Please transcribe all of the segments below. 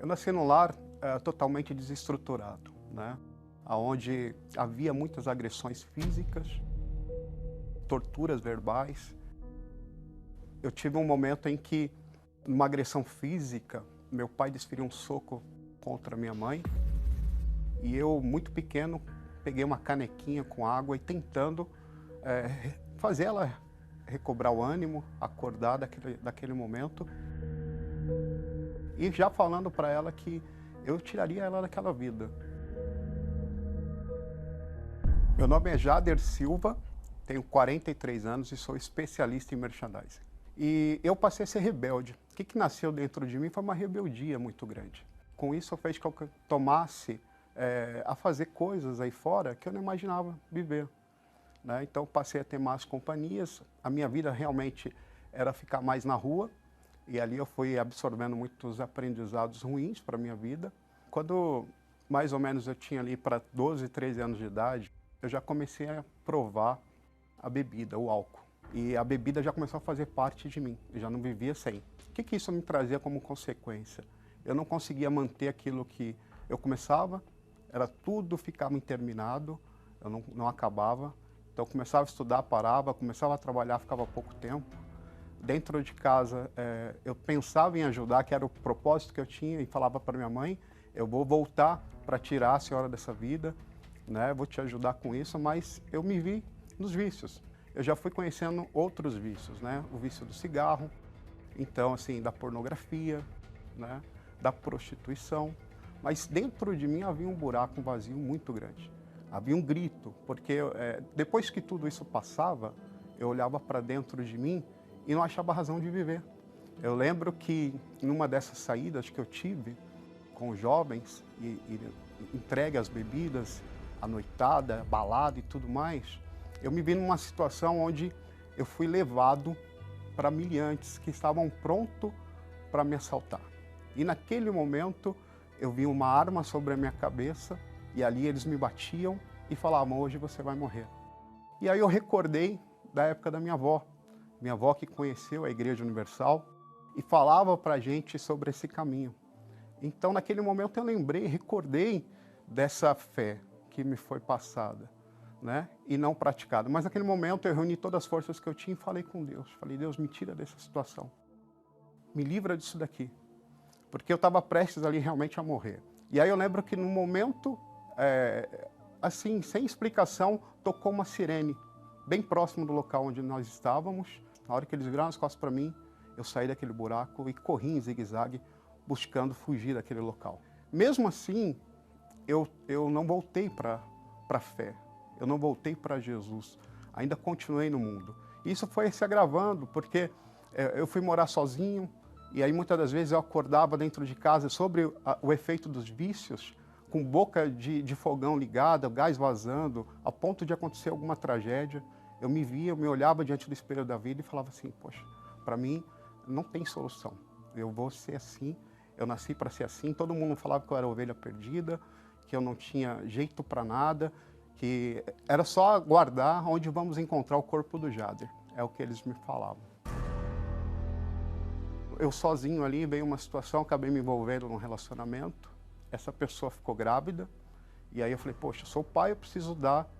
Eu nasci num lar totalmente desestruturado, né? Onde havia muitas agressões físicas, torturas verbais. Eu tive um momento em que, numa agressão física, meu pai desferiu um soco contra minha mãe e eu, muito pequeno, peguei uma canequinha com água e tentando fazer ela recobrar o ânimo, acordar daquele momento e já falando para ela que eu tiraria ela daquela vida. Meu nome é Jader Silva, tenho 43 anos e sou especialista em merchandising. E eu passei a ser rebelde. O que nasceu dentro de mim foi uma rebeldia muito grande. Com isso, fez com que eu tomasse a fazer coisas aí fora que eu não imaginava viver, né? Então, passei a ter más companhias. A minha vida realmente era ficar mais na rua. E ali eu fui absorvendo muitos aprendizados ruins para a minha vida. Quando mais ou menos eu tinha ali para 12, 13 anos de idade, eu já comecei a provar a bebida, o álcool. E a bebida já começou a fazer parte de mim, eu já não vivia sem. O que isso me trazia como consequência? Eu não conseguia manter aquilo que eu começava, era tudo ficava interminado, eu não acabava. Então eu começava a estudar, parava, começava a trabalhar, ficava pouco tempo. Dentro de casa, eu pensava em ajudar, que era o propósito que eu tinha, e falava para minha mãe, eu vou voltar para tirar a senhora dessa vida, né? Vou te ajudar com isso, mas eu me vi nos vícios. Eu já fui conhecendo outros vícios, né? O vício do cigarro, então, assim, da pornografia, né? Da prostituição. Mas dentro de mim havia um buraco, um vazio muito grande. Havia um grito, porque depois que tudo isso passava, eu olhava para dentro de mim e não achava razão de viver. Eu lembro que numa dessas saídas que eu tive com jovens, e entregue às bebidas, a noitada, balada e tudo mais, eu me vi numa situação onde eu fui levado para miliantes que estavam prontos para me assaltar. E naquele momento eu vi uma arma sobre a minha cabeça e ali eles me batiam e falavam, hoje você vai morrer. E aí eu recordei da época da minha avó que conheceu a Igreja Universal e falava para a gente sobre esse caminho. Então naquele momento eu lembrei, recordei dessa fé que me foi passada, né? E não praticada. Mas naquele momento eu reuni todas as forças que eu tinha e falei com Deus. Falei, Deus, me tira dessa situação. Me livra disso daqui. Porque eu estava prestes ali realmente a morrer. E aí eu lembro que no momento, assim, sem explicação, tocou uma sirene, bem próximo do local onde nós estávamos. Na hora que eles viraram as costas para mim, eu saí daquele buraco e corri em zigue-zague, buscando fugir daquele local. Mesmo assim, eu não voltei para a fé, eu não voltei para Jesus, ainda continuei no mundo. Isso foi se agravando, porque eu fui morar sozinho, e aí muitas das vezes eu acordava dentro de casa sobre o efeito dos vícios, com boca de fogão ligada, gás vazando, a ponto de acontecer alguma tragédia. Eu me via, eu me olhava diante do espelho da vida e falava assim, poxa, para mim não tem solução, eu vou ser assim, eu nasci para ser assim. Todo mundo falava que eu era ovelha perdida, que eu não tinha jeito para nada, que era só aguardar onde vamos encontrar o corpo do Jader. É o que eles me falavam. Eu sozinho ali, veio uma situação, acabei me envolvendo num relacionamento, essa pessoa ficou grávida, e aí eu falei, poxa, eu sou pai, eu preciso dar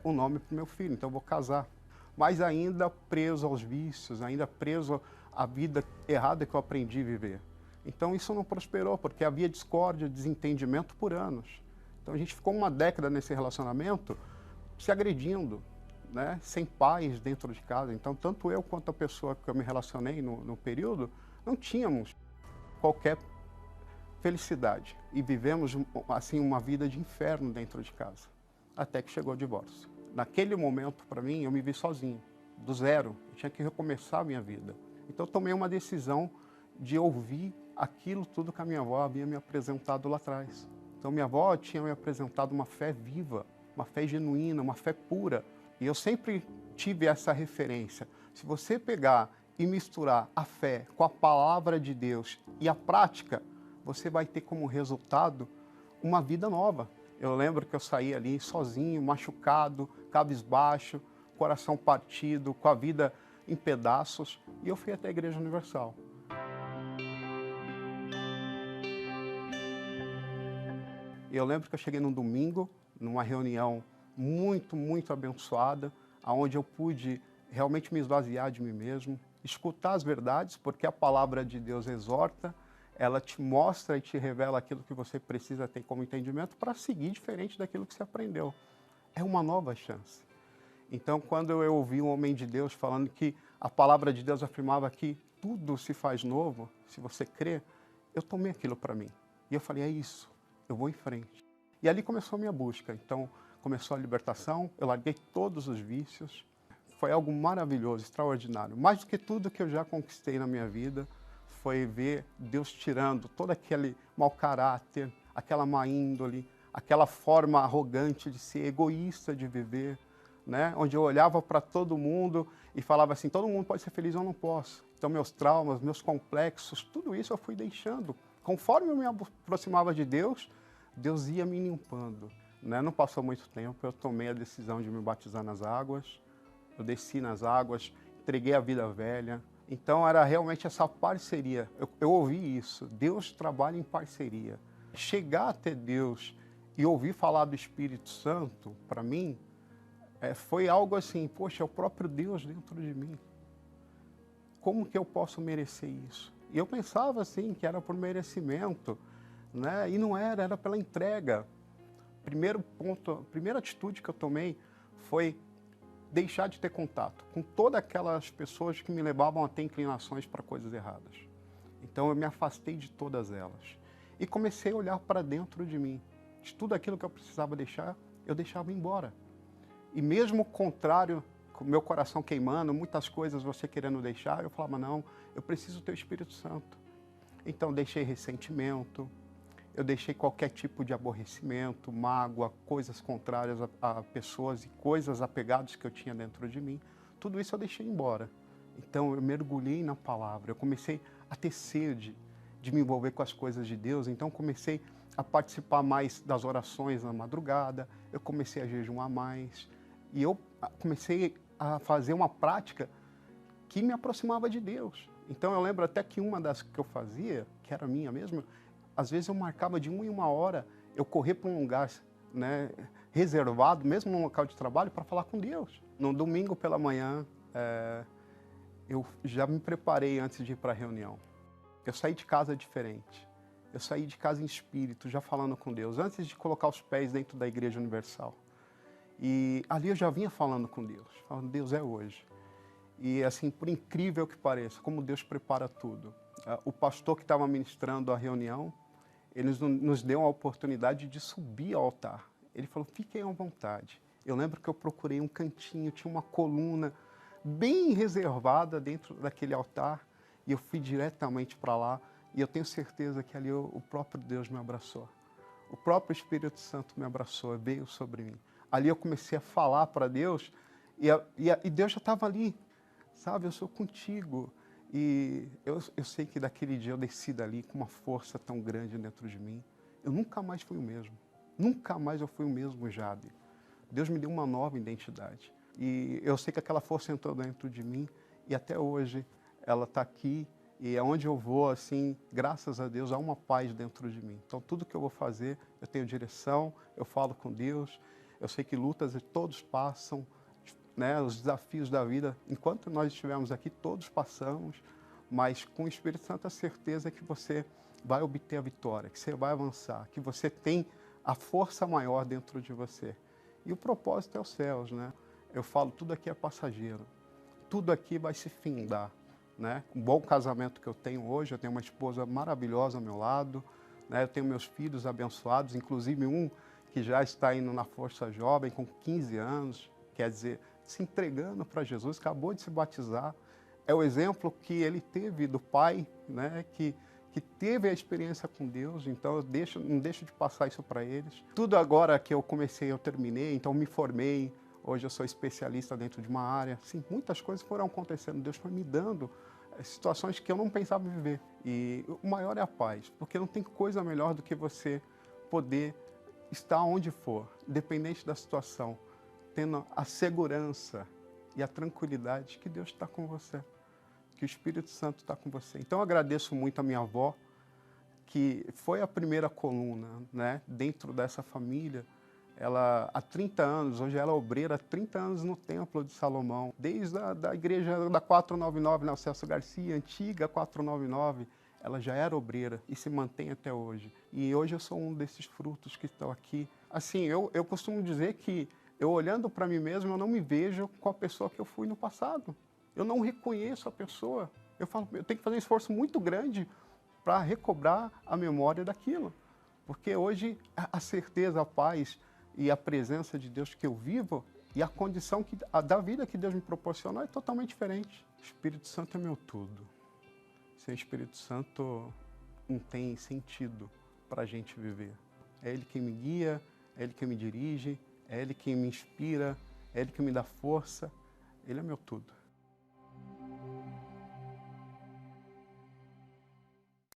um nome para o meu filho, então eu vou casar. Mas ainda preso aos vícios, ainda preso à vida errada que eu aprendi a viver. Então isso não prosperou, porque havia discórdia, desentendimento por anos. Então a gente ficou uma década nesse relacionamento se agredindo, né? Sem paz dentro de casa. Então tanto eu quanto a pessoa que eu me relacionei no período, não tínhamos qualquer felicidade. E vivemos assim uma vida de inferno dentro de casa, até que chegou o divórcio. Naquele momento, para mim, eu me vi sozinho, do zero. Eu tinha que recomeçar a minha vida. Então eu tomei uma decisão de ouvir aquilo tudo que a minha avó havia me apresentado lá atrás. Então minha avó tinha me apresentado uma fé viva, uma fé genuína, uma fé pura. E eu sempre tive essa referência. Se você pegar e misturar a fé com a palavra de Deus e a prática, você vai ter como resultado uma vida nova. Eu lembro que eu saí ali sozinho, machucado, cabisbaixo, coração partido, com a vida em pedaços, e eu fui até a Igreja Universal. E eu lembro que eu cheguei num domingo, numa reunião muito abençoada, onde eu pude realmente me esvaziar de mim mesmo, escutar as verdades, porque a palavra de Deus exorta, ela te mostra e te revela aquilo que você precisa ter como entendimento para seguir diferente daquilo que você aprendeu. É uma nova chance. Então, quando eu ouvi um homem de Deus falando que a palavra de Deus afirmava que tudo se faz novo, se você crê, eu tomei aquilo para mim. E eu falei, é isso, eu vou em frente. E ali começou a minha busca. Então, começou a libertação, eu larguei todos os vícios. Foi algo maravilhoso, extraordinário. Mais do que tudo que eu já conquistei na minha vida, foi ver Deus tirando todo aquele mau caráter, aquela má índole, aquela forma arrogante de ser, egoísta de viver, né? Onde eu olhava para todo mundo e falava assim, todo mundo pode ser feliz, eu não posso. Então meus traumas, meus complexos, tudo isso eu fui deixando. Conforme eu me aproximava de Deus, Deus ia me limpando, né? Não passou muito tempo, eu tomei a decisão de me batizar nas águas, eu desci nas águas, entreguei a vida velha. Então era realmente essa parceria. Eu ouvi isso, Deus trabalha em parceria. Chegar até Deus e ouvir falar do Espírito Santo, para mim, foi algo assim, poxa, é o próprio Deus dentro de mim. Como que eu posso merecer isso? E eu pensava assim, que era por merecimento, né? E não era, era pela entrega. Primeiro ponto, a primeira atitude que eu tomei foi deixar de ter contato com todas aquelas pessoas que me levavam a ter inclinações para coisas erradas. Então eu me afastei de todas elas. E comecei a olhar para dentro de mim. De tudo aquilo que eu precisava deixar, eu deixava embora. E mesmo contrário, com o meu coração queimando, muitas coisas você querendo deixar, eu falava, não, eu preciso ter o Espírito Santo. Então deixei ressentimento, eu deixei qualquer tipo de aborrecimento, mágoa, coisas contrárias a pessoas e coisas apegadas que eu tinha dentro de mim. Tudo isso eu deixei embora. Então eu mergulhei na palavra, eu comecei a ter sede de me envolver com as coisas de Deus, então comecei a participar mais das orações na madrugada, eu comecei a jejuar mais, e eu comecei a fazer uma prática que me aproximava de Deus. Então eu lembro até que uma das que eu fazia, que era minha mesmo, às vezes eu marcava de 1 em 1 hora, eu correr para um lugar, né, reservado, mesmo num local de trabalho, para falar com Deus. No domingo pela manhã, eu já me preparei antes de ir para a reunião. Eu saí de casa diferente. Eu saí de casa em espírito, já falando com Deus, antes de colocar os pés dentro da Igreja Universal. E ali eu já vinha falando com Deus, falando, Deus, é hoje. E assim, por incrível que pareça, como Deus prepara tudo. O pastor que estava ministrando a reunião, ele nos deu a oportunidade de subir ao altar. Ele falou, fiquem à vontade. Eu lembro que eu procurei um cantinho, tinha uma coluna bem reservada dentro daquele altar, e eu fui diretamente para lá, e eu tenho certeza que ali o próprio Deus me abraçou. O próprio Espírito Santo me abraçou, veio sobre mim. Ali eu comecei a falar para Deus, e Deus já estava ali, sabe? Eu sou contigo. E eu sei que daquele dia eu desci dali com uma força tão grande dentro de mim. Eu nunca mais fui o mesmo. Nunca mais eu fui o mesmo Jade. Deus me deu uma nova identidade. E eu sei que aquela força entrou dentro de mim, e até hoje ela está aqui. E aonde eu vou, assim, graças a Deus, há uma paz dentro de mim. Então, tudo que eu vou fazer, eu tenho direção, eu falo com Deus, eu sei que lutas todos passam, né, os desafios da vida, enquanto nós estivermos aqui, todos passamos, mas com o Espírito Santo a certeza que você vai obter a vitória, que você vai avançar, que você tem a força maior dentro de você. E o propósito é os céus, né? Eu falo, tudo aqui é passageiro, tudo aqui vai se findar. Né? Um bom casamento que eu tenho hoje, eu tenho uma esposa maravilhosa ao meu lado, né? Eu tenho meus filhos abençoados, inclusive um que já está indo na Força Jovem com 15 anos, quer dizer, se entregando para Jesus, acabou de se batizar. É o exemplo que ele teve do pai, né? que teve a experiência com Deus, então eu não deixo de passar isso para eles. Tudo agora que eu comecei, eu terminei, então me formei. Hoje eu sou especialista dentro de uma área. Sim, muitas coisas foram acontecendo. Deus foi me dando situações que eu não pensava viver. E o maior é a paz, porque não tem coisa melhor do que você poder estar onde for, independente da situação, tendo a segurança e a tranquilidade que Deus está com você, que o Espírito Santo está com você. Então eu agradeço muito a minha avó, que foi a primeira coluna, né, dentro dessa família. Ela, há 30 anos, hoje ela é obreira há 30 anos no Templo de Salomão, desde da igreja da 499, né, o Celso Garcia, antiga 499, ela já era obreira e se mantém até hoje. E hoje eu sou um desses frutos que estão aqui. Assim, eu costumo dizer que eu olhando para mim mesmo, eu não me vejo com a pessoa que eu fui no passado. Eu não reconheço a pessoa. Eu falo, eu tenho que fazer um esforço muito grande para recobrar a memória daquilo. Porque hoje a certeza, a paz e a presença de Deus que eu vivo e a condição da vida que Deus me proporcionou é totalmente diferente. O Espírito Santo é meu tudo. Sem Espírito Santo não tem sentido para a gente viver. É Ele quem me guia, é Ele quem me dirige, é Ele quem me inspira, é Ele que me dá força. Ele é meu tudo.